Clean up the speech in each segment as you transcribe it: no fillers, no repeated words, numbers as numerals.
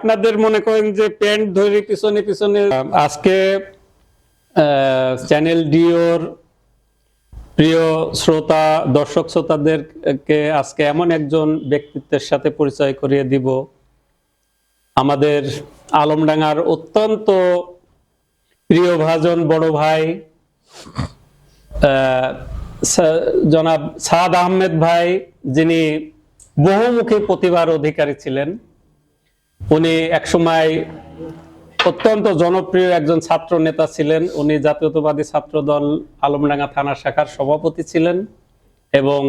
আপনাদের মনে করেন যে প্যান্ট ধরে পিছনে পিছনে আজকে চ্যানেল ডিওর প্রিয় শ্রোতা দর্শক শ্রোতাদেরকে আজকে এমন একজন ব্যক্তিত্বের সাথে পরিচয় করিয়ে দিব, আমাদের আলমডাঙ্গার অত্যন্ত প্রিয় ভাজন বড় ভাই জনাব সাদ আহমেদ ভাই, যিনি বহুমুখী প্রতিভার অধিকারী ছিলেন। উনি একসময় অত্যন্ত জনপ্রিয় একজন ছাত্র নেতা ছিলেন। উনি জাতীয়তাবাদী ছাত্র দল আলমডাঙ্গা থানা শাখার সভাপতি ছিলেন এবং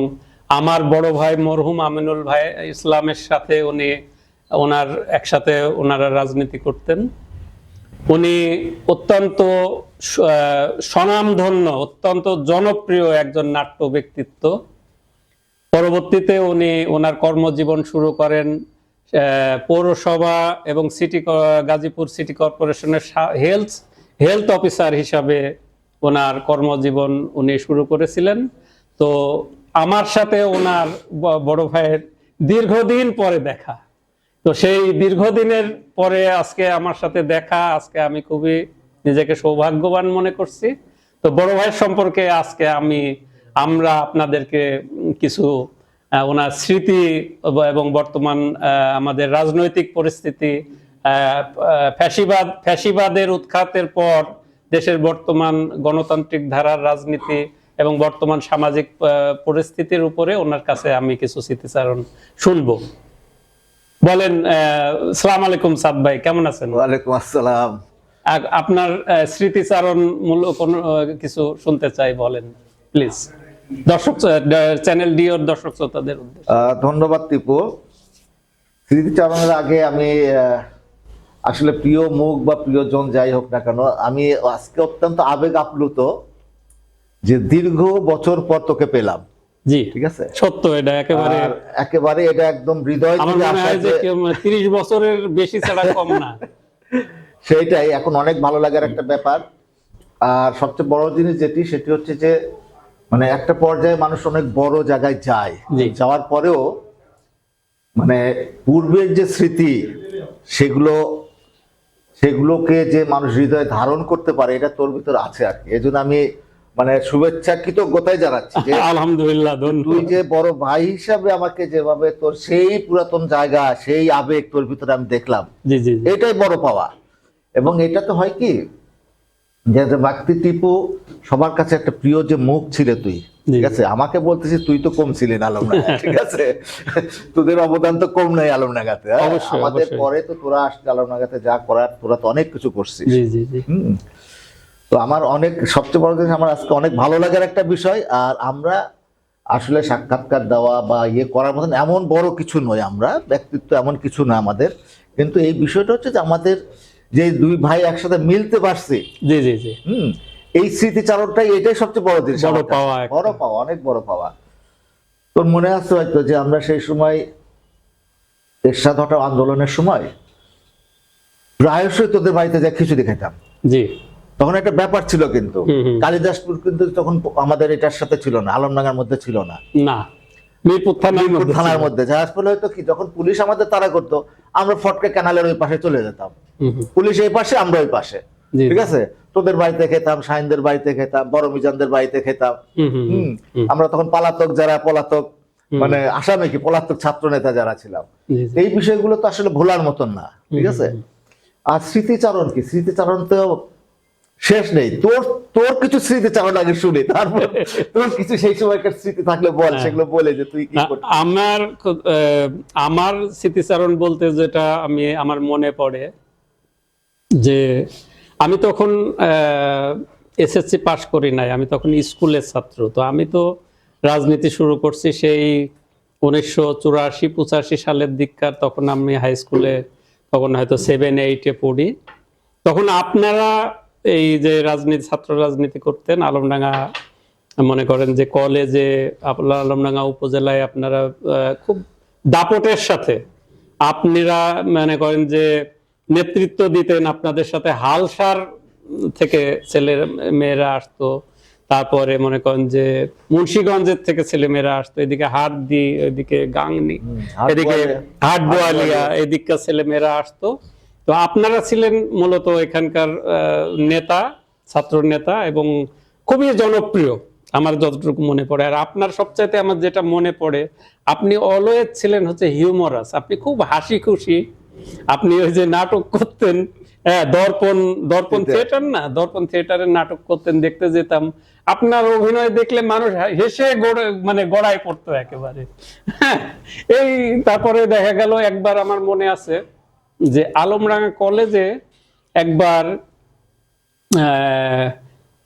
আমার বড় ভাই মরহুম আমিনুল ভাই ইসলামের সাথে একসাথে ওনারা রাজনীতি করতেন। উনি অত্যন্ত স্বনামধন্য, অত্যন্ত জনপ্রিয় একজন নাট্য ব্যক্তিত্ব। পরবর্তীতে উনি ওনার কর্মজীবন শুরু করেন পৌরসভা এবং গাজীপুর সিটি কর্পোরেশনের হেলথ অফিসার হিসাবে ওনার কর্মজীবন উনি শুরু করেছিলেন। তো আমার সাথে ওনার বড় ভাইয়ের দীর্ঘদিন পরে দেখা, তো সেই দীর্ঘদিনের পরে আজকে আমার সাথে দেখা, আজকে আমি খুবই নিজেকে সৌভাগ্যবান মনে করছি। তো বড় ভাইয়ের সম্পর্কে আজকে আমরা আপনাদেরকে কিছু ওনার স্মৃতি এবং বর্তমান আমাদের রাজনৈতিক পরিস্থিতি, ফ্যাসিবাদের উৎখাতের পর দেশের বর্তমান গণতান্ত্রিক ধারার রাজনীতি এবং বর্তমান সামাজিক পরিস্থিতির উপরে ওনার কাছে আমি কিছু স্মৃতিচারণ শুনবো। বলেন। আসসালামু আলাইকুম সাদ ভাই, কেমন আছেন? ওয়ালাইকুম আসসালাম। আপনার স্মৃতিচারণ মূলক কিছু শুনতে চাই, বলেন প্লিজ। দর্শক চ্যানেল ডি ওর দর্শক শ্রোতাদের উদ্দেশ্যে। ধন্যবাদ টিপু। স্মৃতিচারণের আগে আমি আসলে প্রিয় মুখ বা প্রিয়জন যাই হোক না কেন, আমি আজকে অত্যন্ত আবেগ আপ্লুত যে দীর্ঘ বছর পর তোকে পেলাম। জি, ঠিক আছে, সত্য, এটা একেবারে এটা একদম হৃদয় থেকে আসা, যে 30 বছরের বেশি ছাড়া কম না। সেইটাই এখন অনেক ভালো লাগার একটা ব্যাপার। আর সবচেয়ে বড় জিনিস সেটি হচ্ছে যে মানে একটা পর্যায়ে মানুষ অনেক বড় জায়গায় যায়, যাওয়ার পরেও মানে পূর্বের যে স্মৃতি সেগুলোকে যে মানুষ হৃদয়ে ধারণ করতে পারে, এটা তোর ভিতর আছে আর কি। এই জন্য আমি মানে শুভেচ্ছা কৃতজ্ঞতাই জানাচ্ছি যে আলহামদুলিল্লাহ, তুই যে বড় ভাই হিসাবে আমাকে যেভাবে তোর সেই পুরাতন জায়গা, সেই আবেগ তোর ভিতরে আমি দেখলাম, এটাই বড় পাওয়া। এবং এটা তো হয় কি যে ব্যক্তি টিপু সবার কাছে একটা প্রিয় যে মুখ ছিলে তুই, ঠিক আছে। আমাকে বলতেছিস তুই তো কম ছিলি না আলমডাঙ্গা, ঠিক আছে, তোদের অবদান তো কম নাই আলমডাঙ্গাতে। আমাদের পরে তো তোরা আসলে আলমডাঙ্গাতে যা করার তোরা তো অনেক কিছু করছিস। তো আমার সবচেয়ে বড় জিনিস, আমার আজকে অনেক ভালো লাগার একটা বিষয়। আর আমরা আসলে সাক্ষাৎকার দেওয়া বা করার মতন এমন বড় কিছু নয়, আমরা ব্যক্তিত্ব এমন কিছু না আমাদের, কিন্তু এই বিষয়টা হচ্ছে যে আমাদের যে দুই ভাই একসাথে মিলতে পারছে, এই স্মৃতিচারণটাই, এটাই সবচেয়ে বড় জিনিস, বড় পাওয়া, অনেক বড় পাওয়া। তোর মনে আছে হয়তো যে আমরা সেই সময় এরশাদ হটাও আন্দোলনের সময় প্রায়শই তোদের বাড়িতে যা খিচুড়ি খেতাম। জি, তখন একটা ব্যাপার ছিল, কিন্তু কালিদাসপুর কিন্তু তখন আমাদের এটার সাথে ছিল না, আলমডাঙ্গার মধ্যে ছিল না, মিরপুর থানার মধ্যে। যার ফলে হয়তো কি, যখন পুলিশ আমাদের তাড়া করতো, আমরা ফটকে ক্যানালের ওই পাশে চলে যেতাম, পুলিশ এই পাশে, আমরা ওই পাশে, ঠিক আছে। তোদের বাড়িতে খেতাম, শাহিনদের বাড়িতে খেতাম, বড় মিজানদের বাড়িতে খেতাম। আমরা তখন পলাতক মানে আসামে কি পলাতক ছাত্র নেতা যারা ছিলাম, এই বিষয়গুলো তো আসলে ভোলার মতন না, ঠিক আছে। আর স্মৃতিচারণ কি, স্মৃতিচারণ তো শেষ নেই। তোর কিছু স্মৃতিচারণ আগে শুনি, তারপর তোর কিছু সেই সময়কার স্মৃতি থাকলে বল, সেগুলো বলে যে তুই কি করছিস। আমার স্মৃতিচারণ বলতে যেটা আমার মনে পড়ে, যে আমি তখন এসএসসি পাশ করি নাই, আমি তখন স্কুলের ছাত্র। তো আমি তো রাজনীতি শুরু করছি সেই 1984-85 সালের দিককার। তখন আমি হাই স্কুলে, তখন হয়তো 7-8-এ পড়ি। তখন আপনারা এই যে ছাত্র রাজনীতি করতেন আলমডাঙ্গা, মনে করেন যে কলেজে, আলমডাঙ্গা উপজেলায় আপনারা খুব দাপটের সাথে আপনারা মনে করেন যে নেতৃত্ব দিতেন। আপনাদের সাথে হালসার থেকে ছেলে মেয়েরা আসতো, তারপরে মনে করেন যে মুন্সিগঞ্জের থেকে ছেলেমেয়েরা আসতো, এদিকে হাটদি, এদিকে গাংনি, এদিকে হাটবোয়ালিয়া, এদিককার ছেলেমেয়েরা আসতো। তো আপনারা ছিলেন মূলত এখানকার নেতা, ছাত্র নেতা, এবং খুবই জনপ্রিয় আমার যতটুকু মনে পড়ে। আর আপনার সবচাইতে আমার যেটা মনে পড়ে, আপনি অলওয়েজ ছিলেন হচ্ছে হিউমারাস, আপনি খুব হাসি খুশি। আপনি ওই যে নাটক করতেন, হ্যাঁ, দর্পণ থিয়েটার না, দর্পণ থিয়েটারের নাটক করতেন, দেখতে যেতাম। আপনার অভিনয় দেখলে মানুষ হেসে মানে গড়ায় পড়তো একেবারে। এই তারপরে দেখা গেল একবার আমার মনে আছে যে আলমডাঙ্গা কলেজে একবার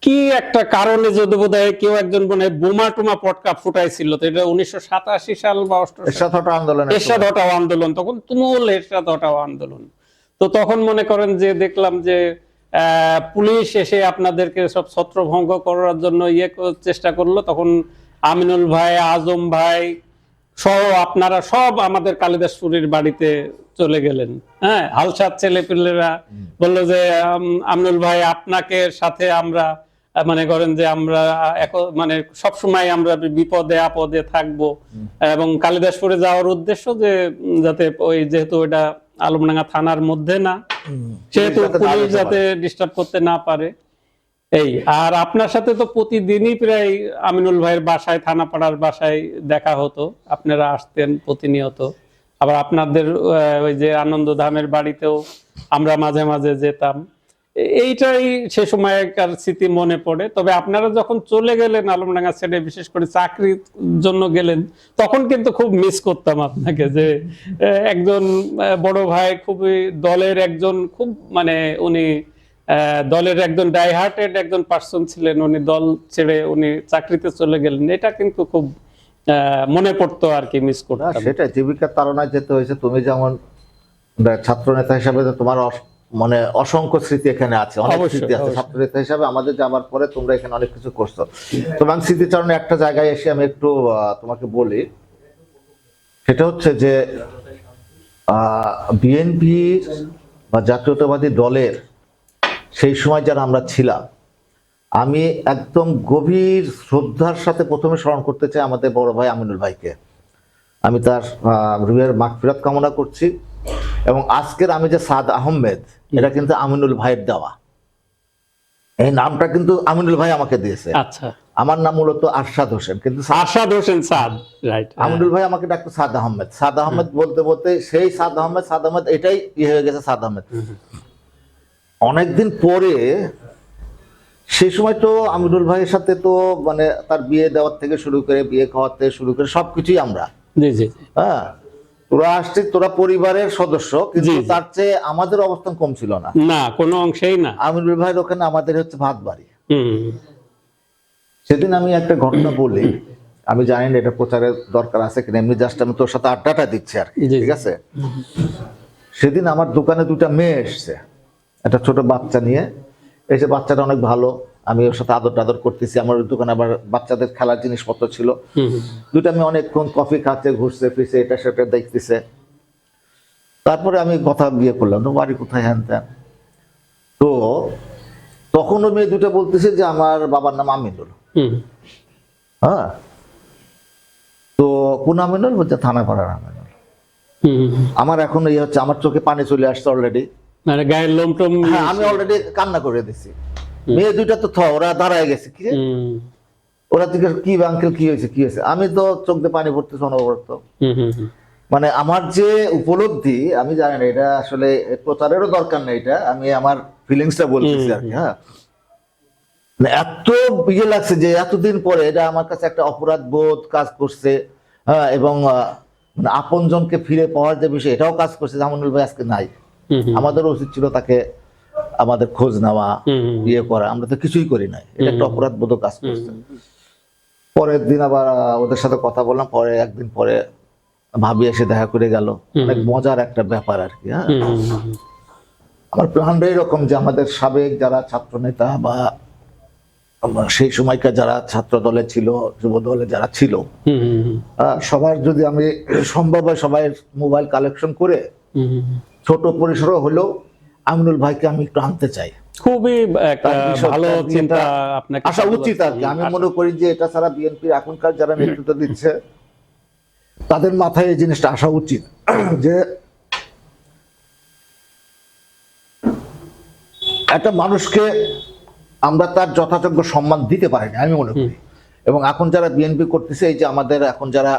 কি একটা কারণে যদি বোধহয় কেউ একজন মনে বোমা টুমা পটকা ফুটাইছিল, তো এটা 1987 সাল বা 88 এরশাদ হটাও আন্দোলন, তখন তুমুল এরশাদ হটাও আন্দোলন। তো তখন মনে করেন যে দেখলাম যে পুলিশ এসে আপনাদেরকে সব ছত্রভঙ্গ করার জন্য চেষ্টা করলো। তখন আমিনুল ভাই, আজম ভাই সহ আপনারা সব আমাদের কালিদাসপুরের বাড়িতে চলে গেলেন। হ্যাঁ, হালসাত ছেলেপিলেরা বললো যে আমিনুল ভাই আপনাকে সাথে আমরা মনে করেন যে আমরা মানে সবসময় আমরা বিপদে আপদে থাকবো, এবং কালিদাসপুরে যাওয়ার উদ্দেশ্য যে যাতে ওই যেহেতু এটা আলমডাঙ্গা থানার মধ্যে না, সেহেতু পুলিশ যাতে ডিস্টার্ব করতে না পারে। এই আর আপনার সাথে তো প্রতিদিনই প্রায় আমিনুল ভাইয়ের বাসায়, থানাপাড়ার বাসায় দেখা হতো, আপনারা আসতেন প্রতিনিয়ত। আবার আপনাদের ওই যে আনন্দধামের বাড়িতেও আমরা মাঝে মাঝে যেতাম। এইটাই সে সময়কার স্মৃতি মনে পড়ে। তবে আপনারা যখন চলে গেলেন আলমডাঙ্গা ছেড়ে, বিশেষ করে চাকরির জন্য গেলেন, তখন কিন্তু খুব মিস করতাম আপনাকে, যে একজন বড় ভাই, খুবই দলের একজন, খুব মানে উনি দলের একজন ডাইহার্টেড একজন পার্সন ছিলেন, উনি দল ছেড়ে উনি চাকরিতে চলে গেলেন। এটা কিন্তু খুব মনে পড়তো আর কি, মিস করতাম। সেটা জীবিকার তাড়নায় যেতে হয়েছে। তুমি যেমন ছাত্র নেতা হিসাবে তোমার মানে অসংখ্য স্মৃতি এখানে আছে, অনেক স্মৃতি আছে। ছাত্র নেতা হিসাবে আমাদের যাবার পরে তোমরা এখানে অনেক কিছু করছো। তোমার স্মৃতিচারণে একটা জায়গায় এসে আমি একটু তোমাকে বলি, সেটা হচ্ছে যে বিএনপি বা জাতীয়তাবাদী দলের সেই সময় যারা আমরা ছিলাম, আমি একদম গভীর শ্রদ্ধার সাথে প্রথমে স্মরণ করতে চাই আমাদের বড় ভাই আমিনুল ভাইকে। আমি তার রুহের মাগফিরাত কামনা করছি। এবং আজকের আমি যে সাদ আহমেদ, এটা কিন্তু আমিনুল ভাইয়ের দেওয়া। এই নামটা কিন্তু আমিনুল ভাই আমাকে দিয়েছে। আচ্ছা, আমার নাম মূলত আরশাদ হোসেন, কিন্তু আরশাদ হোসেন সাদ, রাইট। আমিনুল ভাই আমাকে ডাকতো সাদ আহমেদ। সাদ আহমেদ বলতে বলতে সেই সাদ আহমেদ এটাই হয়ে গেছে সাদ আহমেদ। অনেকদিন পরে, সে সময় তো আমিনুল ভাইয়ের সাথে তো মানে তার বিয়ে দেওয়ার থেকে শুরু করে, বিয়ে খাওয়ার থেকে শুরু করে সবকিছুই আমরা। জি জি। হ্যাঁ, তোরা আসছিস, তোরা পরিবারের সদস্য, কিন্তু তার চেয়ে আমাদের অবস্থান কম ছিল না, না কোনো অংশেই না। আমিনুল ভাইয়ের ওখানে আমাদের হচ্ছে ভাত বাড়ি। সেদিন আমি একটা ঘটনা বলি, আমি জানি না এটা প্রচারের দরকার আছে কিনা, এমনি জাস্ট আমি তোর সাথে আড্ডাটা দিচ্ছি আর কি, ঠিক আছে। সেদিন আমার দোকানে দুটা মেয়ে এসছে, একটা ছোট বাচ্চা নিয়ে এসে। বাচ্চাটা অনেক ভালো, আমি ওর সাথে আদর টাদর করতেছি। আমার দোকানে আবার বাচ্চাদের খেলার জিনিসপত্র ছিল। দুটা মেয়ে অনেকক্ষণ কফি খাচ্ছে, ঘুরছে ফিরছে, এটা সেটা দেখতেছে। তারপরে আমি কথা বিয়ে করলাম, তো বাড়ি কোথায়, হ্যান ত্যান। তো তখন ওই মেয়ে দুটা বলতেছে যে আমার বাবার নাম আমিনুল। হ্যাঁ, তো কোন আমিনুল? বলছে থানাপাড়ার আমিনুল। আমার এখন এই হচ্ছে, আমার চোখে পানি চলে আসছে অলরেডি, মানে গায়ের লোম টোম। হ্যাঁ, আমি অলরেডি কান্না করে দিছি। মেয়ে দুইটা তো ওরা দাঁড়ায় গেছে, কি ওরা থেকে কি আঙ্কেল কি হয়েছে, কি হয়েছে? আমি তো চোখ দিয়ে পানি পড়তেছে অনবরত। মানে আমার যে উপলব্ধি, আমি জানি না এটা আসলে প্রচারেরও দরকার নেই, এটা আমি আমার ফিলিংসটা বলতেছি আর কি। হ্যাঁ, এত ইয়ে লাগছে যে এতদিন পরে এটা আমার কাছে একটা অপরাধ বোধ কাজ করছে। হ্যাঁ, এবং মানে আপন জনকে ফিরে পাওয়ার যে বিষয়, এটাও কাজ করছে। আমিনুল ভাই আজকে নাই, আমাদের উচিত ছিল তাকে আমাদের খোঁজ নেওয়া, ইয়ে করা। আমরা তো কিছুই করি নাই, এটা একটা অপরাধ বোধ কাজ করছে। পরের দিন আবার ওদের সাথে কথা বললাম, পরে একদিন পরে ভাবি এসে দেখা করে গেল। অনেক মজার একটা ব্যাপার আর কি। হ্যাঁ, আমার প্ল্যানটা এরকম যে আমাদের সাবেক যারা ছাত্র নেতা বা সেই সময়কার যারা ছাত্র দলে ছিল, যুব দলে যারা ছিল, সবার যদি আমি সম্ভব হয় সবাই মোবাইল কালেকশন করে ছোট পরিসরে হলেও আমিনুল ভাইকে আমি একটু আনতে চাই। খুবই একটা ভালো চিন্তা আপনাকে আসা উচিত আর কি। আমি মনে করি যে এটা ছাড়া বিএনপির এখনকার যারা নেতৃত্ব দিচ্ছে তাদের মাথায় এই জিনিসটা আসা উচিত যে একটা মানুষকে আমরা তার যথাযোগ্য সম্মান দিতে পারিনি আমি মনে করি। এবং এখন যারা বিএনপি করতেছে, এই যে আমাদের এখন যারা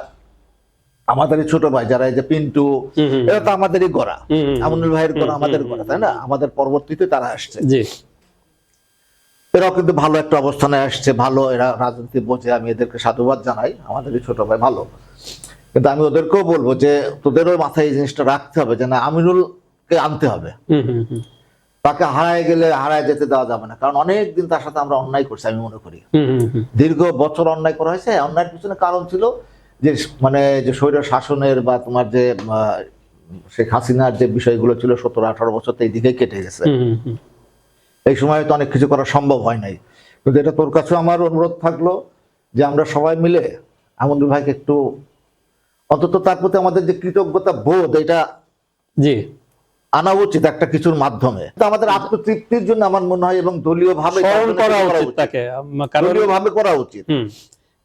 আমাদের ছোট ভাই যারা, এই যে পিন্টু, এরা তো আমাদেরই গড়া, আমিনুল ভাইয়ের গড়া, আমাদের গড়া, তাই না? আমাদের পরবর্তীতে তারা আসছে, এরাও কিন্তু ভালো একটা অবস্থানে আসছে, ভালো এরা রাজনীতি বোঝে, আমি এদেরকে সাধুবাদ জানাই, আমাদেরই ছোট ভাই ভালো। কিন্তু আমি ওদেরকেও বলবো যে তোদেরও মাথায় এই জিনিসটা রাখতে হবে যে না, আমিনুলকে আনতে হবে, তাকে হারায় গেলে হারায় যেতে দেওয়া যাবে না। কারণ অনেক দিন তার সাথে আমরা অন্যায় করছি, আমি মনে করি দীর্ঘ বছর অন্যায় করা হয়েছে। অন্যায়ের পিছনে কারণ ছিল যে মানে যে স্বৈর শাসনের বা তোমার যে শেখ হাসিনার যে বিষয়গুলো ছিল 17-18 বছর তো এই দিকে কেটে গেছে। এই সময় তো অনেক কিছু করা সম্ভব হয় নাই। কিন্তু এটা তোর কাছে আমার অনুরোধ থাকলো যে আমরা সবাই মিলে আমিনুল ভাইকে একটু অন্তত তার প্রতি আমাদের যে কৃতজ্ঞতা বোধ, এটা আনা উচিত একটা কিছুর মাধ্যমে। আমাদের আত্মতৃপ্তির জন্য আমার মনে হয়, এবং দলীয় ভাবে করা উচিত।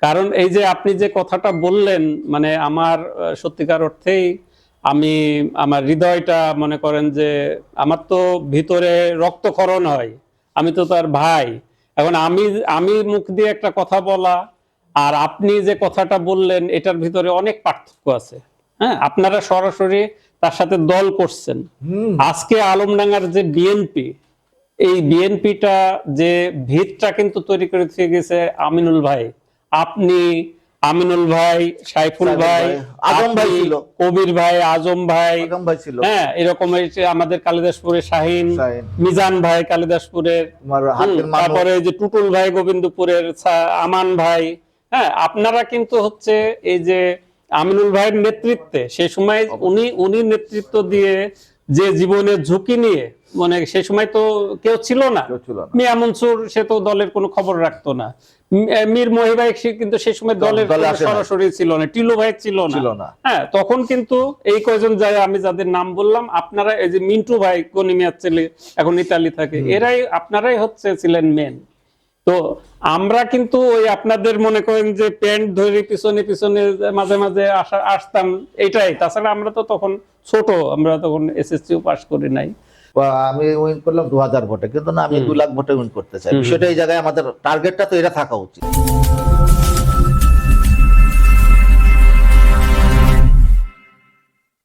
কারণ এই যে আপনি যে কথাটা বললেন, মানে আমার সত্যিকার অর্থেই আমি আমার হৃদয়টা মনে করেন যে আমার তো ভিতরে রক্তক্ষরণ হয়। আমি তো তার ভাই। এখন আমি মুখ দিয়ে একটা কথা বলা আর আপনি যে কথাটা বললেন, এটার ভিতরে অনেক পার্থক্য আছে। হ্যাঁ, আপনারা সরাসরি তার সাথে দল করছেন। আজকে আলমডাঙ্গার যে বিএনপি, এই বিএনপিটা যে ভিতটা কিন্তু তৈরি করে গেছে আমিনুল ভাই, আপনি, আমিনুল ভাই, সাইফুল ভাই, আজম ভাই ছিল, কবির ভাই, আজম ভাই ছিল, হ্যাঁ, এরকম আমাদের কালিদাসপুরের শাহিন, মিজান ভাই কালিদাসপুরের, তারপরে যে টুটুল ভাই গোবিন্দপুরের, আমান ভাই। হ্যাঁ, আপনারা কিন্তু হচ্ছে এই যে আমিনুল ভাইয়ের নেতৃত্বে সেই সময় উনি নেতৃত্ব দিয়ে যে জীবনের ঝুঁকি নিয়ে, মানে সেই সময় তো কেউ ছিল না। মিয়া মনসুর সে তো দলের কোনো খবর রাখতো না। মীর মহি ভাই কিন্তু সেই সময় দলের সরাসরি ছিল না, টিলু ভাই ছিল না। হ্যাঁ, তখন কিন্তু এই কয়জন যায় আমি যাদের নাম বললাম, আপনারা এই যে মিন্টু ভাই গনিমিয়ার ছেলে, এখন ইতালি থাকে, আপনারাই ছিলেন মেন। তো আমরা কিন্তু ওই আপনাদের মনে করেন যে প্যান্ট ধরে পিছনে পিছনে মাঝে মাঝে আসতাম, এটাই। তাছাড়া আমরা তো তখন ছোট, আমরা তখন এসএসসিও পাস করি নাই। আমি উইন করলাম 2000 ভোটে, কিন্তু না, আমি 2 লাখ ভোটে উইন করতে চাই। সেটা এই জায়গায় আমাদের টার্গেটটা তো এটা থাকা উচিত।